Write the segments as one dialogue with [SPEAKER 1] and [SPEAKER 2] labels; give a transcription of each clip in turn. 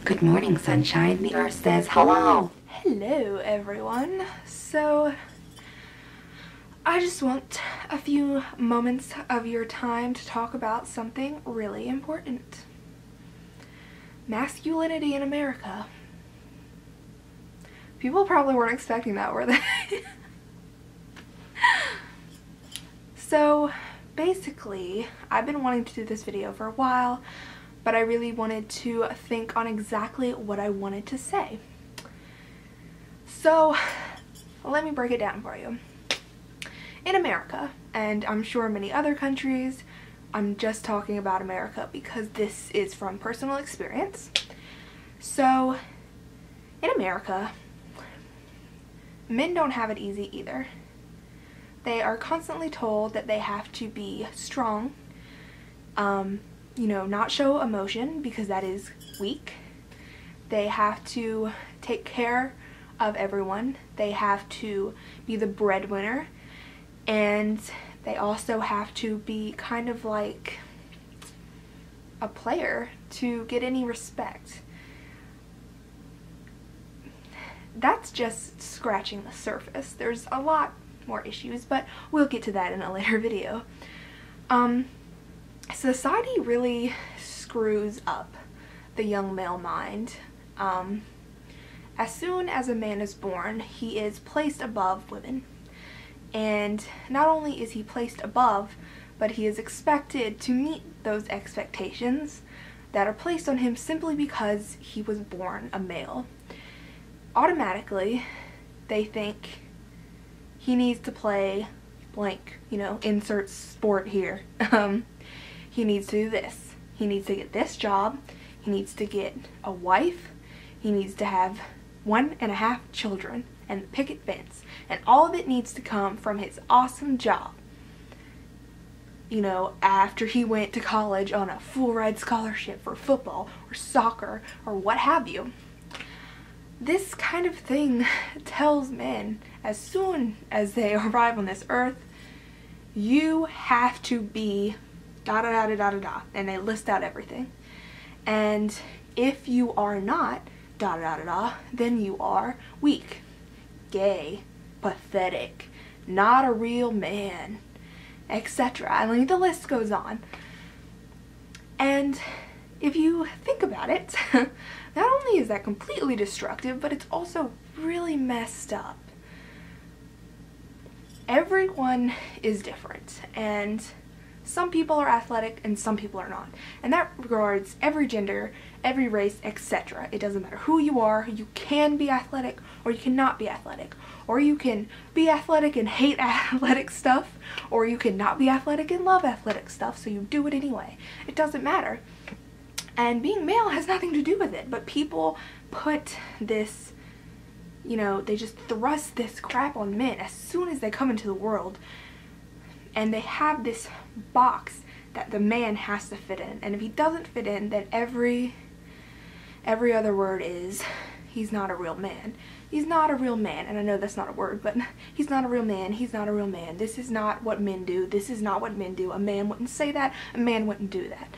[SPEAKER 1] Good morning, sunshine. The earth says hello.
[SPEAKER 2] Hello, everyone. So, I just want a few moments of your time to talk about something really important. Masculinity in America. People probably weren't expecting that, were they? So, basically, I've been wanting to do this video for a while, but I really wanted to think on exactly what I wanted to say. So, let me break it down for you. In America, and I'm sure many other countries, I'm just talking about America because this is from personal experience. So, in America, men don't have it easy either. They are constantly told that they have to be strong, not show emotion because that is weak. They have to take care of everyone. They have to be the breadwinner, and they also have to be kind of like a player to get any respect. That's just scratching the surface. There's a lot more issues, but we'll get to that in a later video. Society really screws up the young male mind. As soon as a man is born, he is placed above women. And not only is he placed above, but he is expected to meet those expectations that are placed on him simply because he was born a male. Automatically, they think he needs to play blank, insert sport here. He needs to do this. He needs to get this job. He needs to get a wife. He needs to have 1.5 children and the picket fence. And all of it needs to come from his awesome job. After he went to college on a full ride scholarship for football or soccer or what have you. This kind of thing tells men as soon as they arrive on this earth, you have to be da da da da da da da, and they list out everything. And if you are not da da da da da, then you are weak, gay, pathetic, not a real man, etc. I mean, the list goes on. And if you think about it, not only is that completely destructive, but it's also really messed up. Everyone is different, and some people are athletic and some people are not. And that regards every gender, every race, etc. It doesn't matter who you are. You can be athletic or you cannot be athletic. Or you can be athletic and hate athletic stuff, or you can not be athletic and love athletic stuff, so you do it anyway. It doesn't matter. And being male has nothing to do with it, but people put this, they just thrust this crap on men as soon as they come into the world. And they have this box that the man has to fit in. And if he doesn't fit in, then every other word is, he's not a real man. He's not a real man. And I know that's not a word, but he's not a real man. He's not a real man. This is not what men do. This is not what men do. A man wouldn't say that. A man wouldn't do that.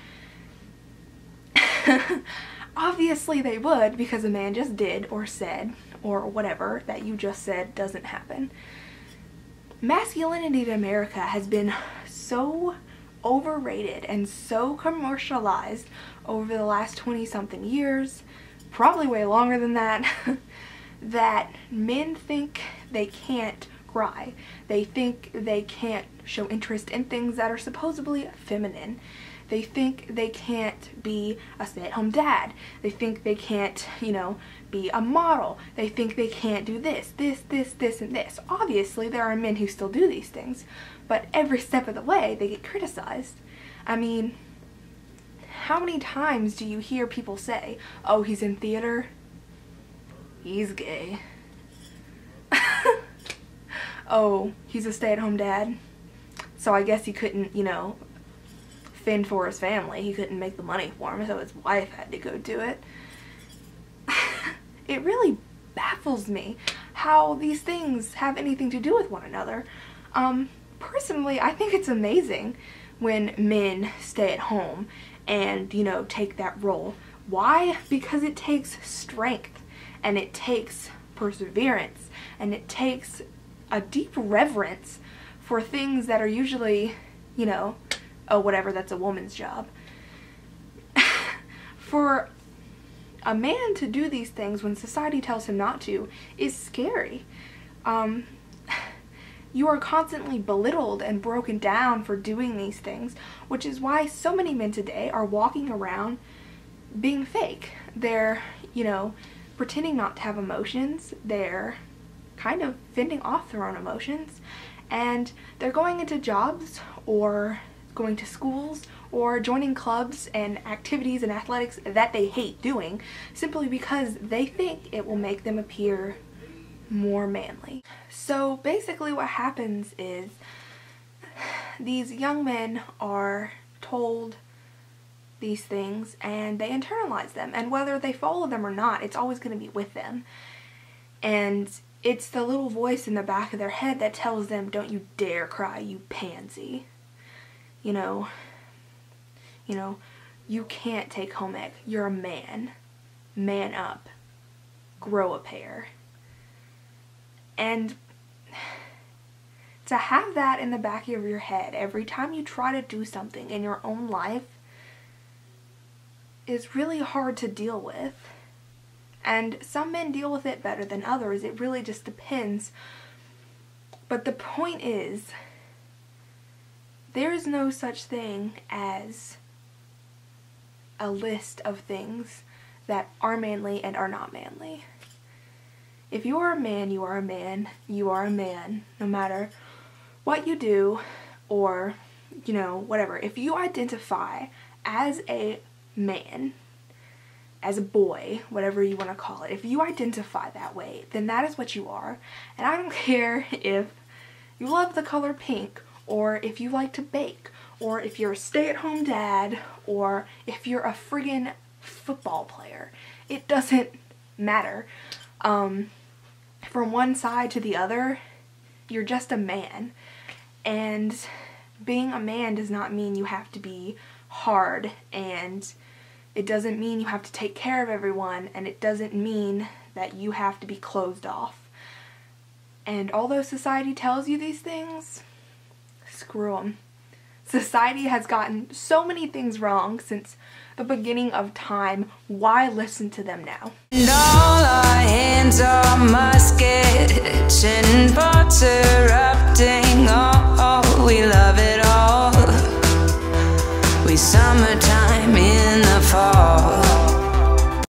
[SPEAKER 2] Obviously they would, because a man just did or said or whatever that you just said doesn't happen. Masculinity in America has been so overrated and so commercialized over the last 20-something years, probably way longer than that, that men think they can't cry. They think they can't show interest in things that are supposedly feminine. They think they can't be a stay-at-home dad. They think they can't, be a model. They think they can't do this, and this. Obviously, there are men who still do these things, but every step of the way, they get criticized. I mean, how many times do you hear people say, oh, he's in theater? He's gay. Oh, he's a stay-at-home dad? So I guess he couldn't, fend for his family. He couldn't make the money for him, so his wife had to go do it. It really baffles me how these things have anything to do with one another. Personally, I think it's amazing when men stay at home and, take that role. Why? Because it takes strength, and it takes perseverance, and it takes a deep reverence for things that are usually, you know, oh, whatever, that's a woman's job. For a man to do these things when society tells him not to is scary. You are constantly belittled and broken down for doing these things, which is why so many men today are walking around being fake. They're, you know, pretending not to have emotions. They're kind of fending off their own emotions, and they're going into jobs or going to schools or joining clubs and activities and athletics that they hate doing simply because they think it will make them appear more manly. So basically what happens is these young men are told these things and they internalize them, and whether they follow them or not, it's always going to be with them. And it's the little voice in the back of their head that tells them, don't you dare cry, you pansy. You know, you can't take home egg. You're a man. Man up. Grow a pair. And to have that in the back of your head every time you try to do something in your own life is really hard to deal with. And some men deal with it better than others. It really just depends. But the point is, there is no such thing as a list of things that are manly and are not manly. If you are a man, you are a man. You are a man, no matter what you do or, you know, whatever. If you identify as a man, as a boy, whatever you want to call it, if you identify that way, then that is what you are. And I don't care if you love the color pink, or if you like to bake, or if you're a stay-at-home dad, or if you're a friggin' football player. It doesn't matter. From one side to the other, you're just a man. And being a man does not mean you have to be hard, and it doesn't mean you have to take care of everyone, and it doesn't mean that you have to be closed off. And although society tells you these things, screw them. Society has gotten so many things wrong since the beginning of time. Why listen to them now?
[SPEAKER 3] And all our hands are muskets and pots erupting. Oh, we love it all. We summertime.